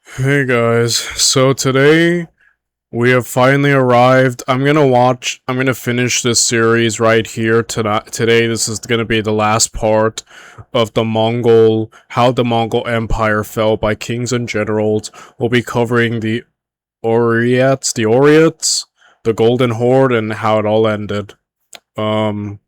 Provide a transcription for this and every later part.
Hey guys, so today we have finally arrived. I'm gonna finish this series right here tonight. Today, this is gonna be the last part of how the Mongol Empire fell by kings and generals. We'll be covering the Oryats, the Golden Horde, and how it all ended. Um,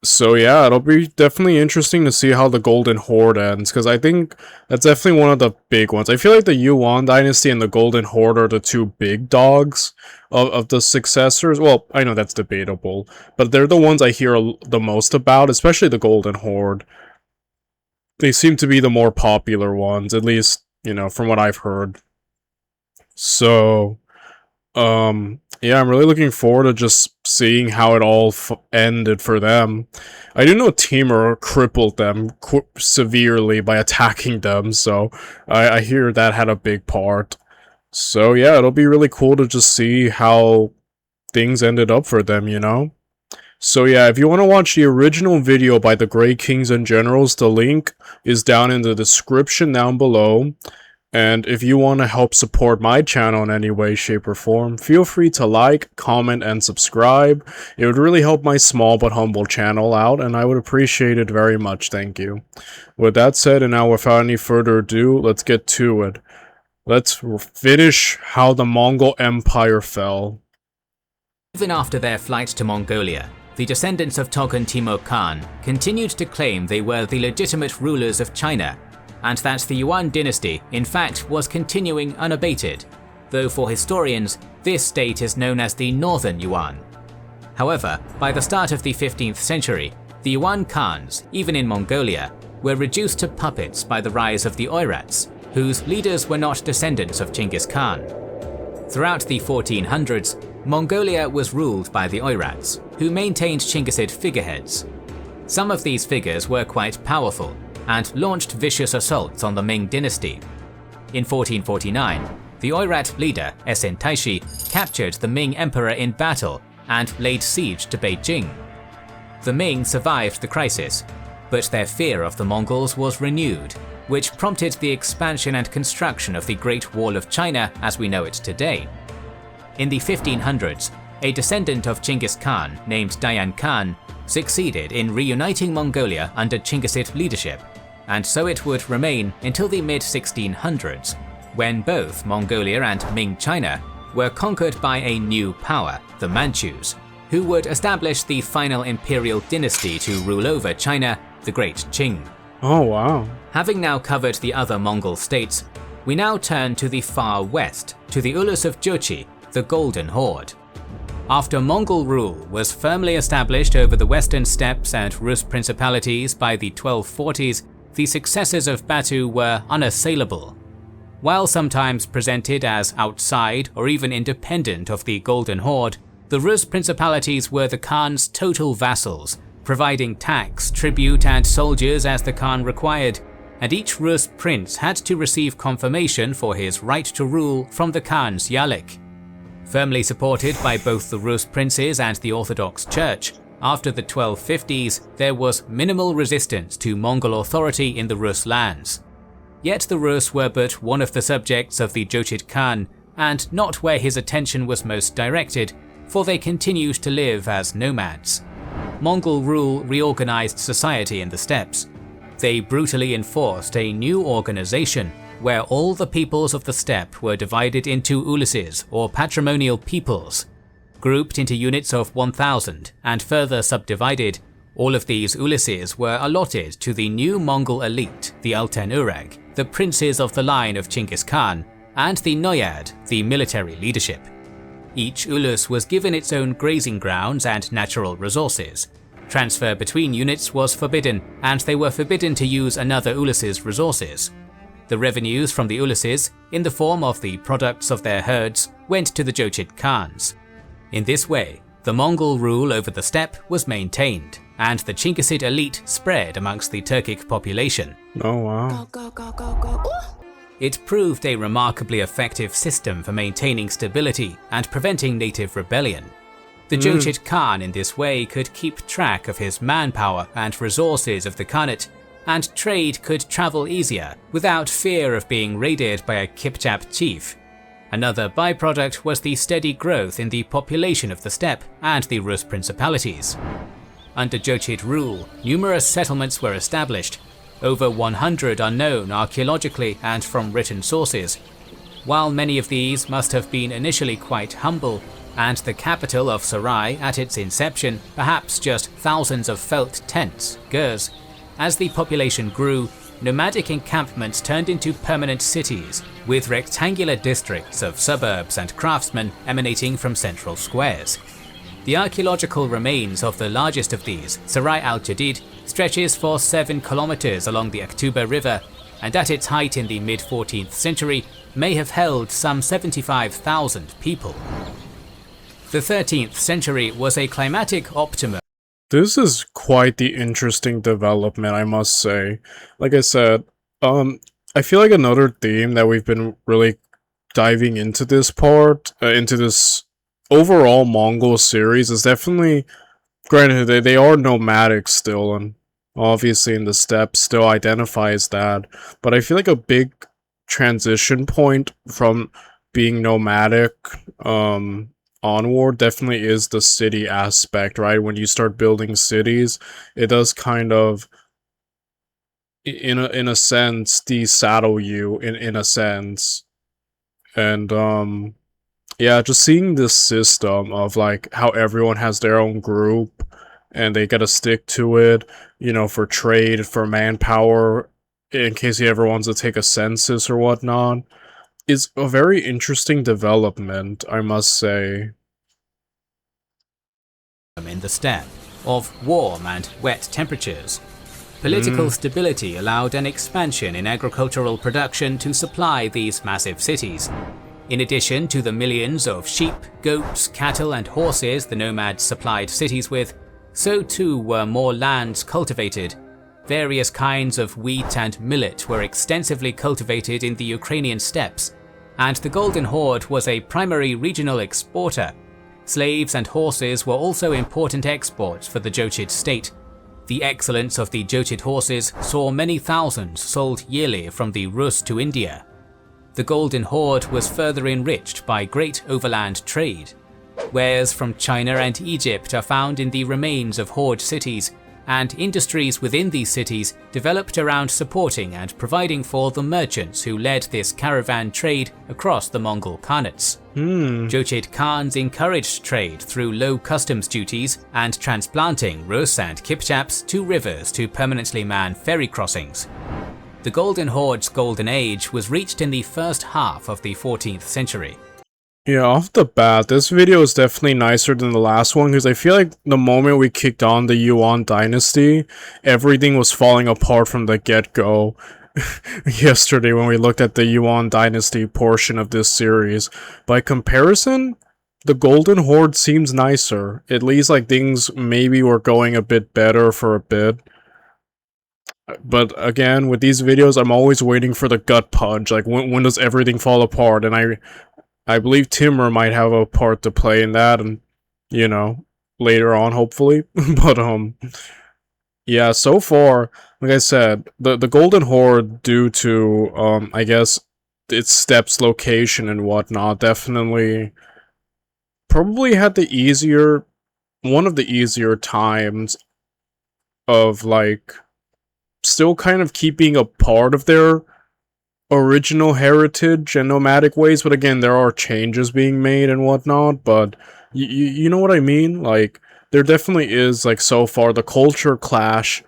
so yeah, it'll be definitely interesting to see how the Golden Horde ends, because I think that's definitely one of the big ones. I feel like the Yuan Dynasty and the Golden Horde are the two big dogs of the successors. Well, I know that's debatable, but they're the ones I hear the most about, especially the Golden Horde. They seem to be the more popular ones, at least, from what I've heard. So, yeah, I'm really looking forward to just seeing how it all ended for them. I do know Timur crippled them severely by attacking them, so I hear that had a big part. So yeah, it'll be really cool to just see how things ended up for them. So yeah, if you want to watch the original video by the Great Kings and Generals, the link is down in the description down below. And if you want to help support my channel in any way, shape, or form, feel free to like, comment, and subscribe. It would really help my small but humble channel out, and I would appreciate it very much, thank you. With that said, and now without any further ado, let's get to it. Let's finish how the Mongol Empire fell. Even after their flight to Mongolia, the descendants of Toghon Timur Khan continued to claim they were the legitimate rulers of China, and that the Yuan dynasty in fact was continuing unabated, though for historians this state is known as the Northern Yuan. However, by the start of the 15th century, the Yuan Khans, even in Mongolia, were reduced to puppets by the rise of the Oirats, whose leaders were not descendants of Genghis Khan. Throughout the 1400s, Mongolia was ruled by the Oirats, who maintained Chinggisid figureheads. Some of these figures were quite powerful, and launched vicious assaults on the Ming dynasty. In 1449, the Oirat leader Esen Taishi captured the Ming emperor in battle and laid siege to Beijing. The Ming survived the crisis, but their fear of the Mongols was renewed, which prompted the expansion and construction of the Great Wall of China as we know it today. In the 1500s, a descendant of Genghis Khan named Dayan Khan succeeded in reuniting Mongolia under Chinggisid leadership, and so it would remain until the mid-1600s, when both Mongolia and Ming China were conquered by a new power, the Manchus, who would establish the final imperial dynasty to rule over China, the Great Qing. Oh wow. Having now covered the other Mongol states, we now turn to the far west, to the Ulus of Jochi, the Golden Horde. After Mongol rule was firmly established over the western steppes and Rus principalities by the 1240s, the successors of Batu were unassailable. While sometimes presented as outside or even independent of the Golden Horde, the Rus principalities were the Khan's total vassals, providing tax, tribute, and soldiers as the Khan required, and each Rus prince had to receive confirmation for his right to rule from the Khan's Yalik. Firmly supported by both the Rus princes and the Orthodox Church, after the 1250s there was minimal resistance to Mongol authority in the Rus lands. Yet the Rus were but one of the subjects of the Jochid Khan, and not where his attention was most directed, for they continued to live as nomads. Mongol rule reorganized society in the steppes. They brutally enforced a new organization, where all the peoples of the steppe were divided into uluses or patrimonial peoples. Grouped into units of 1,000 and further subdivided, all of these uluses were allotted to the new Mongol elite, the Alten Urag, the princes of the line of Genghis Khan, and the Noyad, the military leadership. Each ulus was given its own grazing grounds and natural resources. Transfer between units was forbidden, and they were forbidden to use another ulus's resources. The revenues from the uluses, in the form of the products of their herds, went to the Jochid Khans. In this way, the Mongol rule over the steppe was maintained, and the Chinggisid elite spread amongst the Turkic population. Oh wow. It proved a remarkably effective system for maintaining stability and preventing native rebellion. The Jochid Khan in this way could keep track of his manpower and resources of the Khanate, and trade could travel easier without fear of being raided by a Kipchak chief. Another byproduct was the steady growth in the population of the steppe and the Rus principalities. Under Jochid rule, numerous settlements were established. Over 100 are known archaeologically and from written sources. While many of these must have been initially quite humble, and the capital of Sarai at its inception perhaps just thousands of felt tents, gurs, as the population grew, nomadic encampments turned into permanent cities, with rectangular districts of suburbs and craftsmen emanating from central squares. The archaeological remains of the largest of these, Sarai al-Jadid, stretches for 7 kilometers along the Aktuba River, and at its height in the mid-14th century may have held some 75,000 people. The 13th century was a climatic optimum. This is quite the interesting development, I must say. Like I said, I feel like another theme that we've been really diving into this part, into this overall Mongol series is definitely, granted, they are nomadic still, and obviously in the steppe still identifies that, but I feel like a big transition point from being nomadic, onward definitely is the city aspect, right? When you start building cities, it does kind of, in a sense, desaddle you in a sense. And yeah, just seeing this system of like how everyone has their own group and they gotta stick to it, you know, for trade, for manpower, in case he ever wants to take a census or whatnot, is a very interesting development, I must say. In the steppe, of warm and wet temperatures. Political stability allowed an expansion in agricultural production to supply these massive cities. In addition to the millions of sheep, goats, cattle and horses the nomads supplied cities with, so too were more lands cultivated. Various kinds of wheat and millet were extensively cultivated in the Ukrainian steppes, and the Golden Horde was a primary regional exporter. Slaves and horses were also important exports for the Jochid state. The excellence of the Jochid horses saw many thousands sold yearly from the Rus to India. The Golden Horde was further enriched by great overland trade. Wares from China and Egypt are found in the remains of Horde cities, and industries within these cities developed around supporting and providing for the merchants who led this caravan trade across the Mongol Khanates. Jochid Khans encouraged trade through low customs duties and transplanting Rus and Kipchaps to rivers to permanently man ferry crossings. The Golden Horde's golden age was reached in the first half of the 14th century. Yeah, off the bat, this video is definitely nicer than the last one, because I feel like the moment we kicked on the Yuan dynasty, everything was falling apart from the get-go. Yesterday when we looked at the Yuan dynasty portion of this series. By comparison, the Golden Horde seems nicer. At least like things maybe were going a bit better for a bit. But again, with these videos, I'm always waiting for the gut punch. Like, when does everything fall apart? And I believe Timur might have a part to play in that, and, you know, later on, hopefully. But, yeah, so far, like I said, the Golden Horde, due to, I guess, its steps location and whatnot, definitely probably had one of the easier times of, like, still kind of keeping a part of their original heritage and nomadic ways, but again, there are changes being made and whatnot, but you know what I mean? Like, there definitely is, like, so far, the culture clash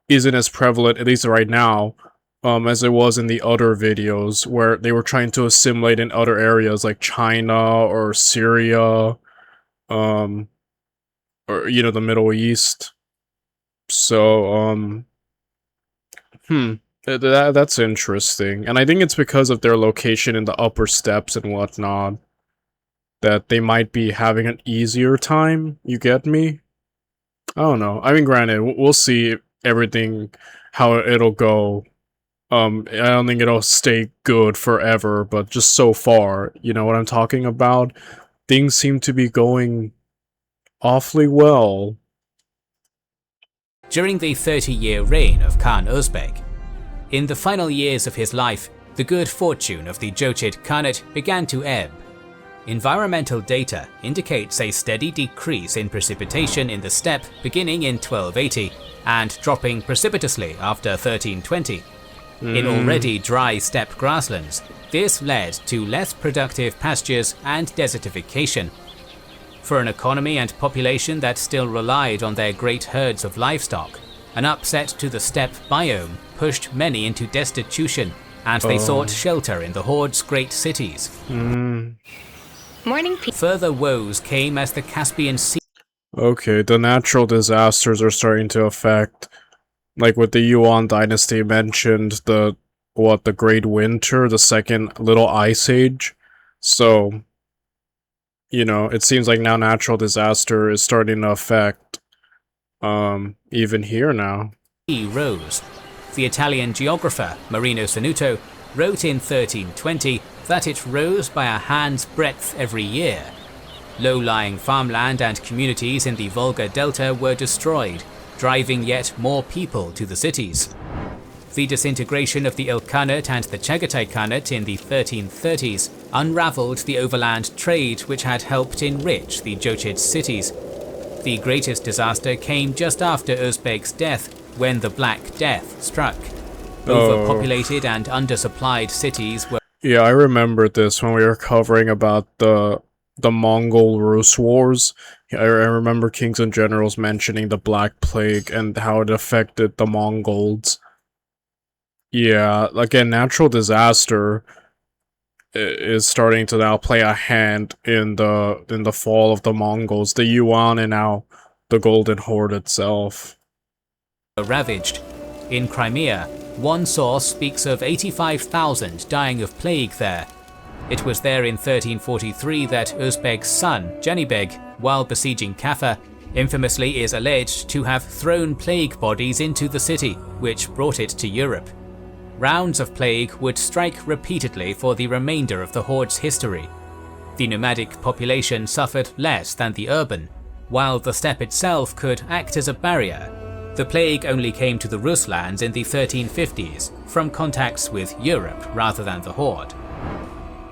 isn't as prevalent, at least right now, as it was in the other videos, where they were trying to assimilate in other areas, like China, or Syria, or, you know, the Middle East. So, that's interesting, and I think it's because of their location in the upper steppes and whatnot, that they might be having an easier time, you get me? I don't know, I mean, granted, we'll see everything, how it'll go. I don't think it'll stay good forever, but just so far, you know what I'm talking about? Things seem to be going awfully well. during the 30-year reign of Khan Özbek. In the final years of his life, the good fortune of the Jochid Khanate began to ebb. Environmental data indicates a steady decrease in precipitation in the steppe beginning in 1280 and dropping precipitously after 1320. In already dry steppe grasslands, this led to less productive pastures and desertification. For an economy and population that still relied on their great herds of livestock, an upset to the steppe biome pushed many into destitution, and they sought shelter in the Horde's great cities. Further woes came as the Caspian Sea. Okay, the natural disasters are starting to affect, like with the Yuan dynasty mentioned, the Great Winter, the second little ice age. So, you know, it seems like now natural disaster is starting to affect, even here now. Rose. The Italian geographer Marino Sanuto wrote in 1320 that it rose by a hand's breadth every year. Low-lying farmland and communities in the Volga Delta were destroyed, driving yet more people to the cities. The disintegration of the Ilkhanate and the Chagatai Khanate in the 1330s unraveled the overland trade which had helped enrich the Jochid cities. The greatest disaster came just after Özbek's death, when the Black Death struck. Overpopulated and undersupplied cities were... Yeah, I remember this when we were covering about the Mongol Rus Wars. I remember kings and generals mentioning the Black Plague and how it affected the Mongols. Yeah, again, natural disaster is starting to now play a hand in the fall of the Mongols, the Yuan, and now the Golden Horde itself. Ravaged. In Crimea, one source speaks of 85,000 dying of plague there. It was there in 1343 that Özbek's son, Janibeg, while besieging Kaffa, infamously is alleged to have thrown plague bodies into the city, which brought it to Europe. Rounds of plague would strike repeatedly for the remainder of the Horde's history. The nomadic population suffered less than the urban, while the steppe itself could act as a barrier. The plague only came to the Ruslands in the 1350s, from contacts with Europe rather than the Horde.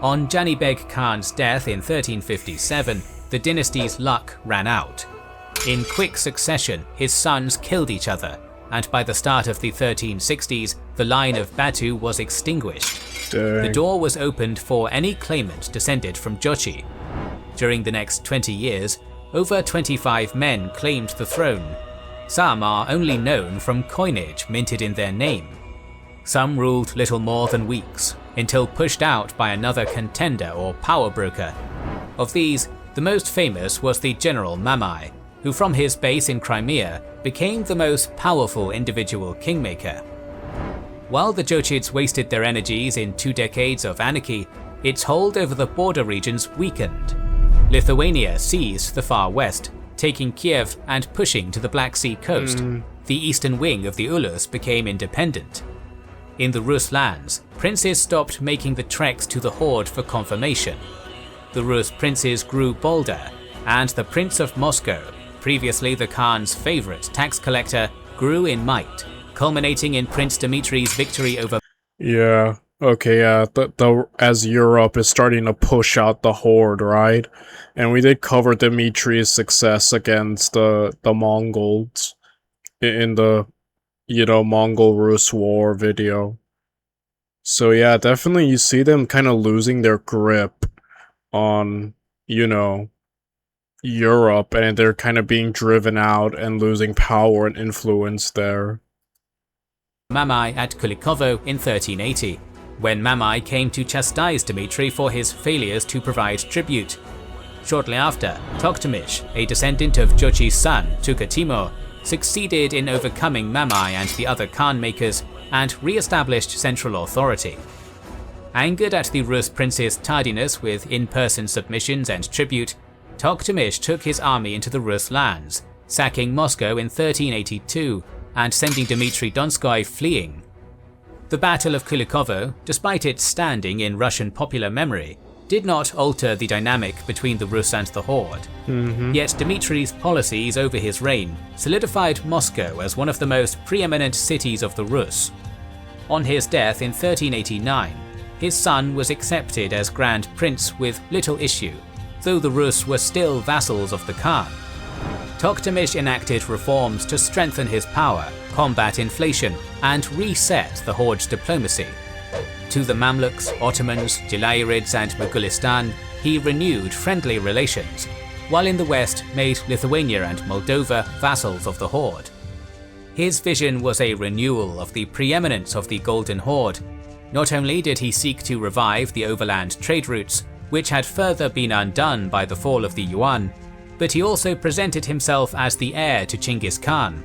On Janibeg Khan's death in 1357, the dynasty's luck ran out. In quick succession, his sons killed each other, and by the start of the 1360s, the line of Batu was extinguished. Dang. The door was opened for any claimant descended from Jochi. During the next 20 years, over 25 men claimed the throne. Some are only known from coinage minted in their name. Some ruled little more than weeks, until pushed out by another contender or power broker. Of these, the most famous was the General Mamai, who from his base in Crimea became the most powerful individual kingmaker. While the Jochids wasted their energies in 2 decades of anarchy, its hold over the border regions weakened. Lithuania seized the far west, taking Kiev and pushing to the Black Sea coast. The eastern wing of the Ulus became independent. In the Rus lands, princes stopped making the treks to the Horde for confirmation. The Rus princes grew bolder, and the Prince of Moscow, previously the Khan's favorite tax collector, grew in might, culminating in Prince Dmitri's victory over... Yeah, okay, yeah, as Europe is starting to push out the Horde, right? And we did cover Dmitri's success against the Mongols in the, you know, Mongol-Rus War video. So yeah, definitely you see them kind of losing their grip on, you know, Europe, and they're kind of being driven out and losing power and influence there. Mamai at Kulikovo in 1380, when Mamai came to chastise Dmitri for his failures to provide tribute. Shortly after, Toktamish, a descendant of Jochi's son, Tuka Timur, succeeded in overcoming Mamai and the other Khan makers and re-established central authority. Angered at the Rus prince's tardiness with in-person submissions and tribute, Toktamish took his army into the Rus lands, sacking Moscow in 1382 and sending Dmitri Donskoy fleeing. The Battle of Kulikovo, despite its standing in Russian popular memory, did not alter the dynamic between the Rus and the Horde. Yet Dmitri's policies over his reign solidified Moscow as one of the most preeminent cities of the Rus. On his death in 1389, his son was accepted as Grand Prince with little issue, though the Rus were still vassals of the Khan. Toktamish enacted reforms to strengthen his power, combat inflation, and reset the Horde's diplomacy. To the Mamluks, Ottomans, Jalayirids, and Mughalistan, he renewed friendly relations, while in the west made Lithuania and Moldova vassals of the Horde. His vision was a renewal of the preeminence of the Golden Horde. Not only did he seek to revive the overland trade routes, which had further been undone by the fall of the Yuan, but he also presented himself as the heir to Chinggis Khan.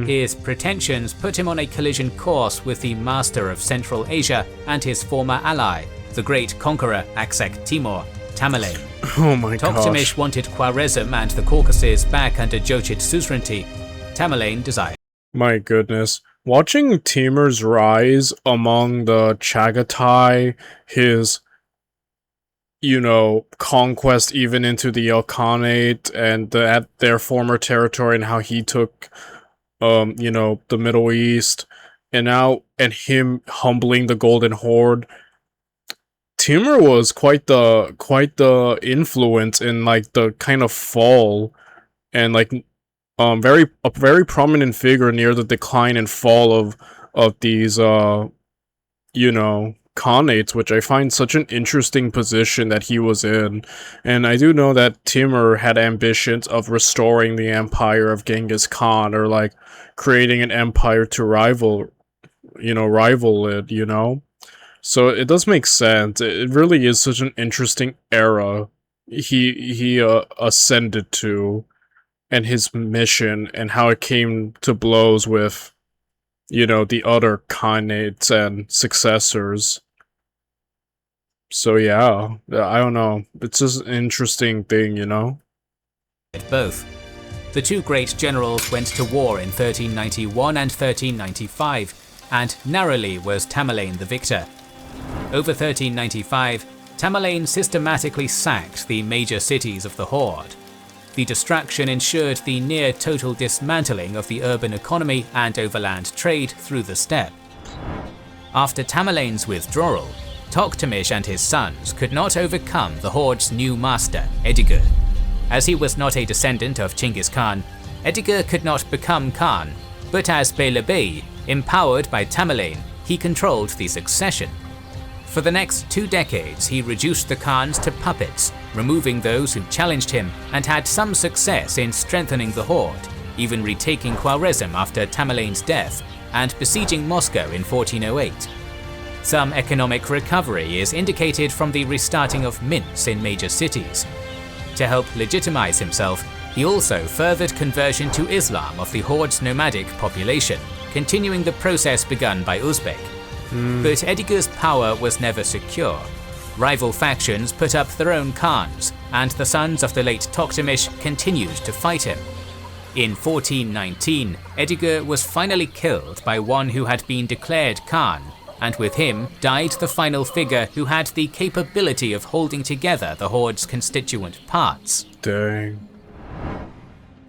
His pretensions put him on a collision course with the master of Central Asia and his former ally, the great conqueror Aksek Timur, Tamerlane. Oh my gosh. Toktamish wanted Khwarezm and the Caucasus back under Jochid suzerainty. Tamerlane desired. My goodness. Watching Timur's rise among the Chagatai, his, conquest even into the Ilkhanate and their former territory, and how he took, the Middle East, and him humbling the Golden Horde. Timur was quite the influence in the kind of fall and a very prominent figure near the decline and fall of these Khanates, which I find such an interesting position that he was in. And I do know that Timur had ambitions of restoring the empire of Genghis Khan, or creating an empire to rival it, So it does make sense. It really is such an interesting era he ascended to, and his mission, and how it came to blows with, the other Khanates and successors. So yeah, I don't know. It's just an interesting thing, Both. The two great generals went to war in 1391 and 1395, and narrowly was Tamerlane the victor. Over 1395, Tamerlane systematically sacked the major cities of the Horde. The distraction ensured the near-total dismantling of the urban economy and overland trade through the steppe. After Tamerlane's withdrawal, Toktamish and his sons could not overcome the Horde's new master, Edigur. As he was not a descendant of Chinggis Khan, Edigur could not become Khan, but as Beylerbey, empowered by Tamerlane, he controlled the succession. For the next 2 decades, he reduced the Khans to puppets, removing those who challenged him, and had some success in strengthening the Horde, even retaking Khwarezm after Tamerlane's death, and besieging Moscow in 1408. Some economic recovery is indicated from the restarting of mints in major cities. To help legitimize himself, he also furthered conversion to Islam of the Horde's nomadic population, continuing the process begun by Uzbek. But Edigur's power was never secure. Rival factions put up their own Khans, and the sons of the late Toktamish continued to fight him. In 1419, Edigur was finally killed by one who had been declared Khan, and with him died the final figure who had the capability of holding together the Horde's constituent parts. Dang.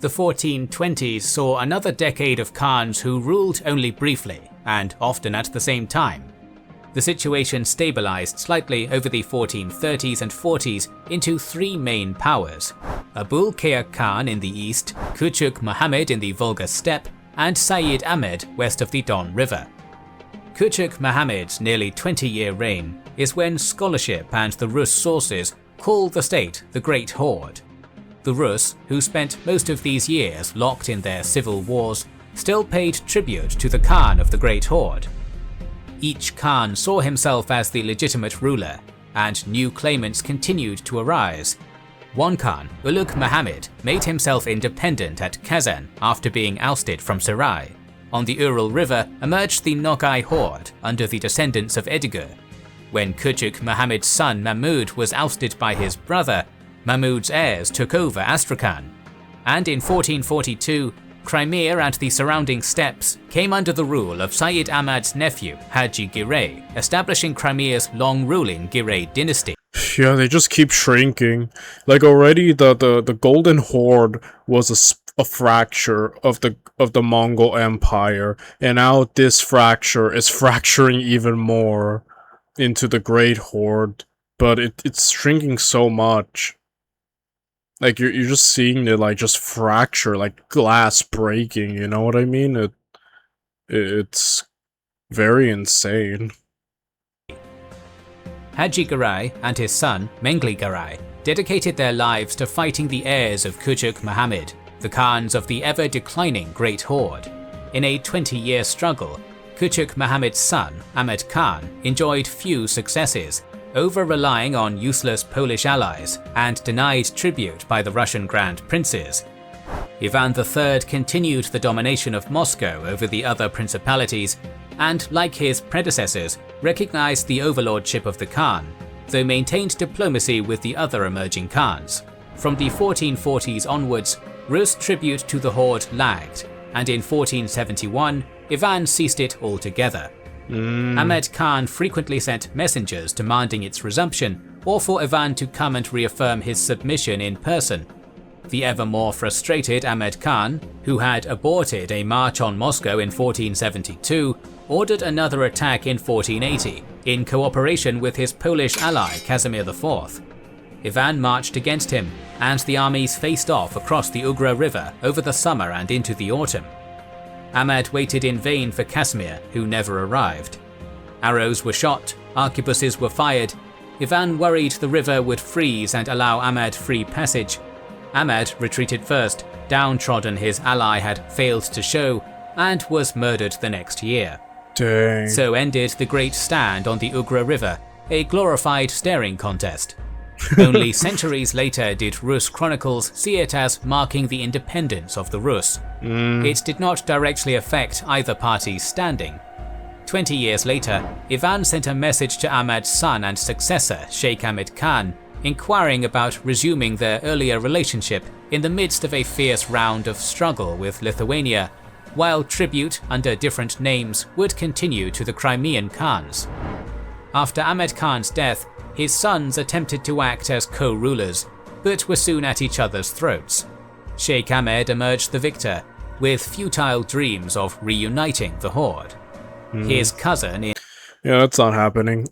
The 1420s saw another decade of Khans who ruled only briefly, and often at the same time. The situation stabilized slightly over the 1430s and 40s into 3 main powers: Abul Khair Khan in the east, Kuchuk Muhammad in the Volga steppe, and Sayyid Ahmed west of the Don River. Kuchuk Muhammad's nearly 20-year reign is when scholarship and the Rus sources call the state the Great Horde. The Rus, who spent most of these years locked in their civil wars, still paid tribute to the Khan of the Great Horde. Each Khan saw himself as the legitimate ruler, and new claimants continued to arise. One Khan, Ulugh Muhammad, made himself independent at Kazan after being ousted from Sarai. On the Ural River emerged the Nogai Horde under the descendants of Edigur. When Kuchuk Muhammad's son Mahmud was ousted by his brother, Mahmud's heirs took over Astrakhan. And in 1442, Crimea and the surrounding steppes came under the rule of Sayyid Ahmad's nephew, Haji Giray, establishing Crimea's long-ruling Giray dynasty. Yeah, they just keep shrinking. Like already the Golden Horde was a fracture of the Mongol Empire, and now this fracture is fracturing even more into the Great Horde, but it's shrinking so much. Like you're just seeing it like just fracture, like glass breaking, you know what I mean? It's very insane. Haji Garai and his son Mengli Garai dedicated their lives to fighting the heirs of Kuchuk Muhammad, the Khans of the ever-declining Great Horde. In a 20-year struggle, Kuchuk Muhammad's son, Ahmed Khan, enjoyed few successes, over-relying on useless Polish allies and denied tribute by the Russian Grand Princes. Ivan III continued the domination of Moscow over the other principalities and, like his predecessors, recognized the overlordship of the Khan, though maintained diplomacy with the other emerging Khans. From the 1440s onwards, Rus' tribute to the Horde lagged, and in 1471, Ivan ceased it altogether. Ahmed Khan frequently sent messengers demanding its resumption, or for Ivan to come and reaffirm his submission in person. The ever more frustrated Ahmed Khan, who had aborted a march on Moscow in 1472, ordered another attack in 1480, in cooperation with his Polish ally Casimir IV. Ivan marched against him, and the armies faced off across the Ugra River over the summer and into the autumn. Ahmed waited in vain for Casimir, who never arrived. Arrows were shot, arquebuses were fired. Ivan worried the river would freeze and allow Ahmed free passage. Ahmed retreated first, downtrodden his ally had failed to show, and was murdered the next year. Dang. So ended the Great Stand on the Ugra River, a glorified staring contest. Only centuries later did Rus chronicles see it as marking the independence of the Rus. It did not directly affect either party's standing. 20 years later, Ivan sent a message to Ahmed's son and successor, Sheikh Ahmed Khan, inquiring about resuming their earlier relationship in the midst of a fierce round of struggle with Lithuania, while tribute under different names would continue to the Crimean Khans. After Ahmed Khan's death, his sons attempted to act as co-rulers, but were soon at each other's throats. Sheikh Ahmed emerged the victor, with futile dreams of reuniting the Horde. His cousin in Yeah, that's not happening.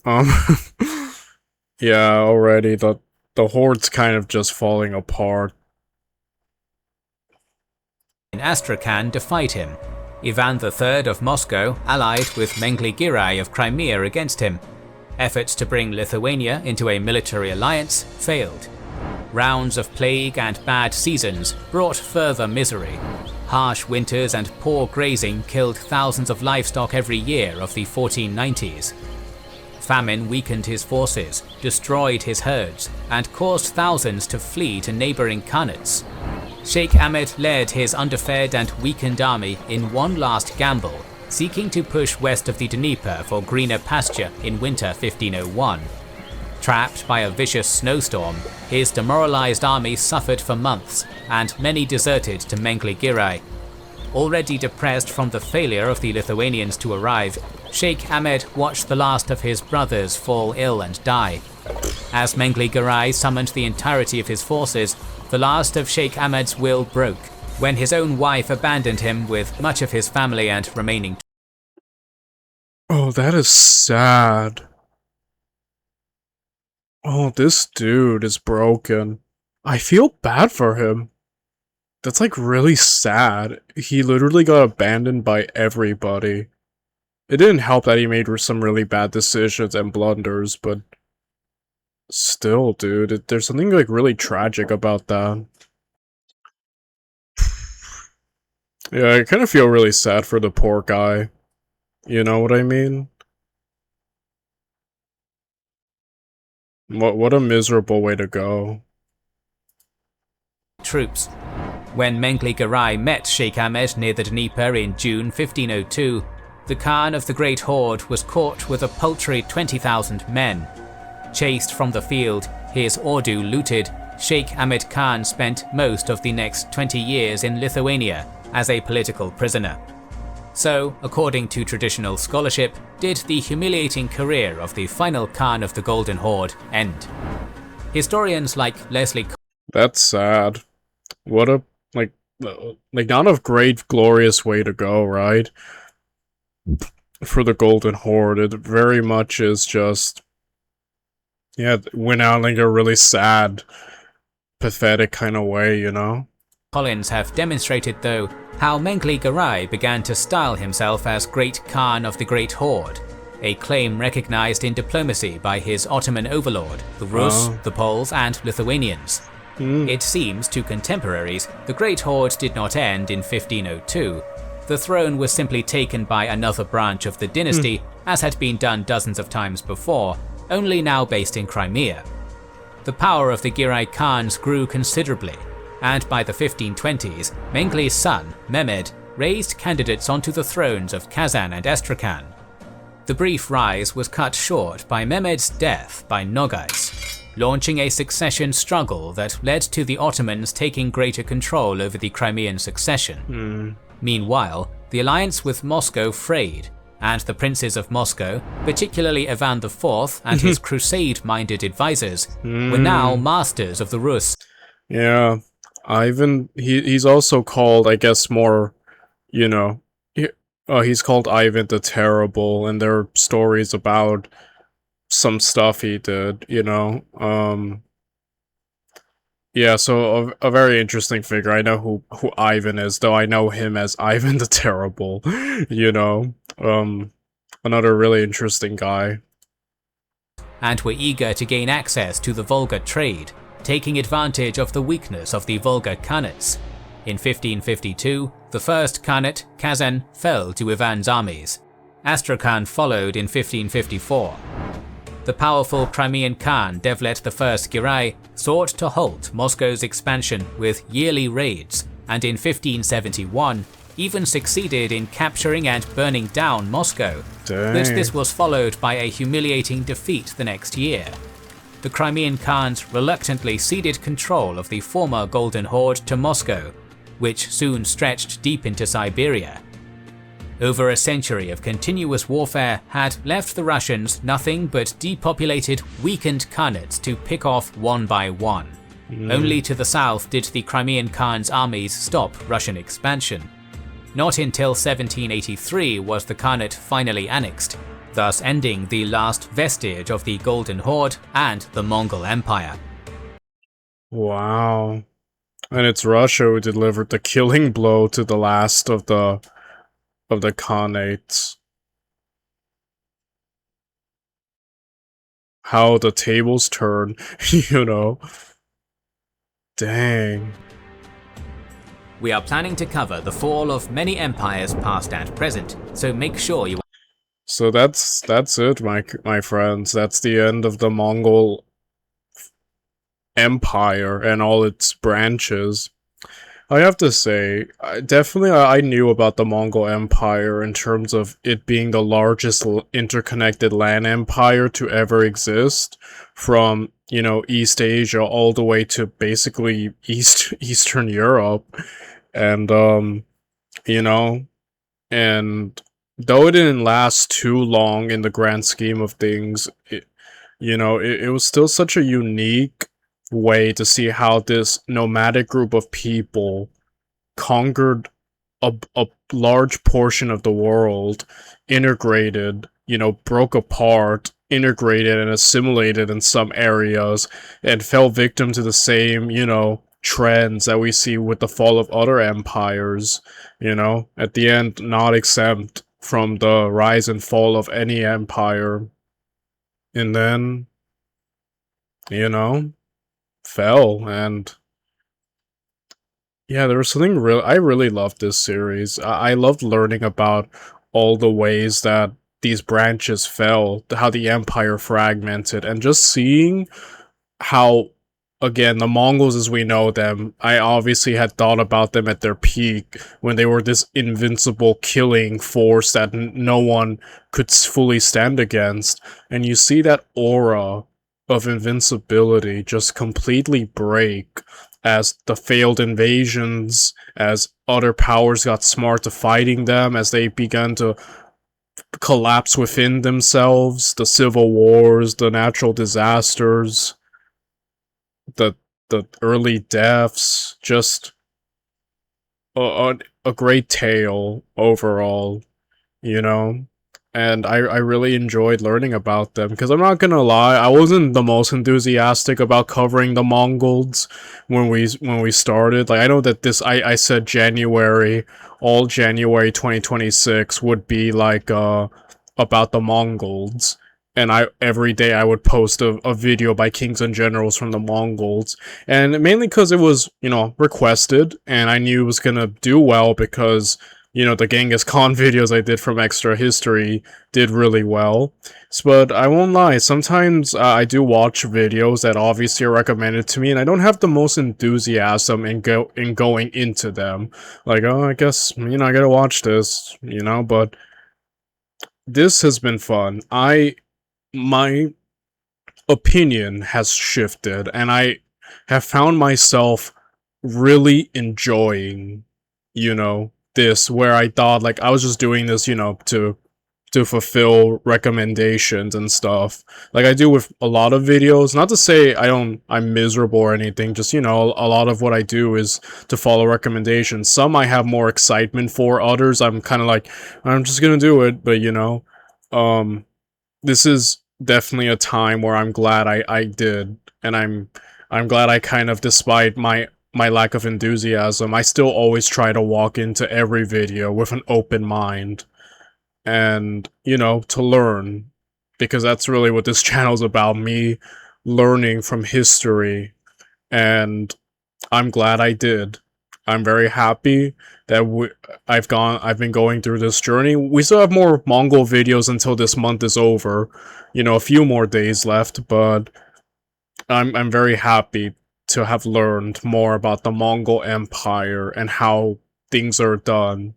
Yeah, already the Horde's kind of just falling apart. Astrakhan defied him. Ivan III of Moscow allied with Mengli Girai of Crimea against him. Efforts to bring Lithuania into a military alliance failed. Rounds of plague and bad seasons brought further misery. Harsh winters and poor grazing killed thousands of livestock every year of the 1490s. Famine weakened his forces, destroyed his herds, and caused thousands to flee to neighboring khanates. Sheikh Ahmed led his underfed and weakened army in one last gamble, seeking to push west of the Dnieper for greener pasture in winter 1501. Trapped by a vicious snowstorm, his demoralized army suffered for months, and many deserted to Mengli Girai. Already depressed from the failure of the Lithuanians to arrive, Sheikh Ahmed watched the last of his brothers fall ill and die. As Mengli Girai summoned the entirety of his forces, the last of Sheikh Ahmed's will broke, when his own wife abandoned him with much of his family and remaining. Oh, that is sad. Oh, this dude is broken. I feel bad for him. That's like really sad. He literally got abandoned by everybody. It didn't help that he made some really bad decisions and blunders, but still, dude, there's something like really tragic about that. Yeah, I kind of feel really sad for the poor guy. You know what I mean? What a miserable way to go. Troops. When Mengli Girai met Sheikh Ahmed near the Dnieper in June 1502, the Khan of the Great Horde was caught with a paltry 20,000 men. Chased from the field, his ordu looted, Sheikh Ahmed Khan spent most of the next 20 years in Lithuania as a political prisoner. So, according to traditional scholarship, did the humiliating career of the final Khan of the Golden Horde end. Historians like Leslie That's sad. What a not a great glorious way to go, right? For the Golden Horde, it very much is just, yeah, it went out like a really sad, pathetic kind of way, you know? Collins have demonstrated, though, how Mengli Garai began to style himself as Great Khan of the Great Horde, a claim recognized in diplomacy by his Ottoman overlord, the Rus, the Poles, and Lithuanians. It seems to contemporaries the Great Horde did not end in 1502. The throne was simply taken by another branch of the dynasty, as had been done dozens of times before, only now based in Crimea. The power of the Giray Khans grew considerably, and by the 1520s, Mengli's son, Mehmed, raised candidates onto the thrones of Kazan and Astrakhan. The brief rise was cut short by Mehmed's death by Nogais, launching a succession struggle that led to the Ottomans taking greater control over the Crimean succession. Meanwhile, the alliance with Moscow frayed, and the princes of Moscow, particularly Ivan IV and his crusade-minded advisors, were now masters of the Rus. Yeah, Ivan, he's also called, I guess, more, you know, he's called Ivan the Terrible, and there are stories about some stuff he did, you know? Yeah, so a very interesting figure. I know who Ivan is, though I know him as Ivan the Terrible, you know? Another really interesting guy. And were eager to gain access to the Volga trade, taking advantage of the weakness of the Volga Khanates. In 1552, the first Khanate, Kazan, fell to Ivan's armies. Astrakhan followed in 1554. The powerful Crimean Khan Devlet I Giray sought to halt Moscow's expansion with yearly raids, and in 1571 even succeeded in capturing and burning down Moscow, but this was followed by a humiliating defeat the next year. The Crimean Khans reluctantly ceded control of the former Golden Horde to Moscow, which soon stretched deep into Siberia. Over a century of continuous warfare had left the Russians nothing but depopulated, weakened Khanates to pick off one by one. Only to the south did the Crimean Khan's armies stop Russian expansion. Not until 1783 was the Khanate finally annexed, thus ending the last vestige of the Golden Horde and the Mongol Empire. Wow. And it's Russia who delivered the killing blow to the last of the Khanates. How the tables turn, you know? Dang. We are planning to cover the fall of many empires past and present, so make sure you... So that's it, my friends. That's the end of the Mongol Empire and all its branches. I have to say, I knew about the Mongol Empire in terms of it being the largest interconnected land empire to ever exist, from, you know, East Asia all the way to basically Eastern Europe. And, you know, and though it didn't last too long in the grand scheme of things, it was still such a unique way to see how this nomadic group of people conquered a large portion of the world, integrated, you know, broke apart, integrated and assimilated in some areas, and fell victim to the same, you know, trends that we see with the fall of other empires, you know, at the end not exempt from the rise and fall of any empire. And then, you know, fell. And yeah, there was something real. I really loved this series. I loved learning about all the ways that these branches fell, how the empire fragmented, and just seeing how, again, the Mongols as we know them, I obviously had thought about them at their peak when they were this invincible killing force that no one could fully stand against. And you see that aura of invincibility just completely break as the failed invasions, as other powers got smart to fighting them, as they began to collapse within themselves, the civil wars, the natural disasters. the the early deaths, just a great tale overall, you know? And I really enjoyed learning about them, because I'm not gonna lie, I wasn't the most enthusiastic about covering the Mongols when we started. Like, I know that I said January, all January 2026 would be like about the Mongols. And every day I would post a video by kings and generals from the Mongols. And mainly because it was, requested, and I knew it was gonna do well because the Genghis Khan videos I did from Extra History did really well. But I won't lie, sometimes I do watch videos that obviously are recommended to me, and I don't have the most enthusiasm in going into them. Like, oh, I guess, I gotta watch this, but this has been fun. My opinion has shifted, and I have found myself really enjoying, this, where I thought like I was just doing this, to fulfill recommendations and stuff. Like I do with a lot of videos. Not to say I'm miserable or anything, just a lot of what I do is to follow recommendations. Some I have more excitement for, others I'm kind of like, I'm just gonna do it, but um this is definitely a time where I'm glad I did, and I'm glad I kind of, despite my lack of enthusiasm, I still always try to walk into every video with an open mind, and to learn, because that's really what this channel's about, me learning from history, and I'm glad I did. I'm very happy that I've been going through this journey. We still have more Mongol videos until this month is over. A few more days left, but I'm very happy to have learned more about the Mongol Empire and how things are done.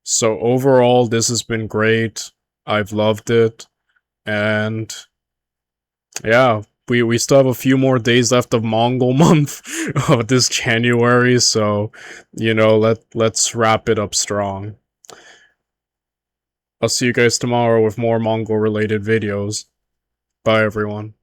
So overall, this has been great. I've loved it, and yeah, we still have a few more days left of Mongol month of this January, so let's wrap it up strong. I'll see you guys tomorrow with more Mongol related videos. Bye everyone.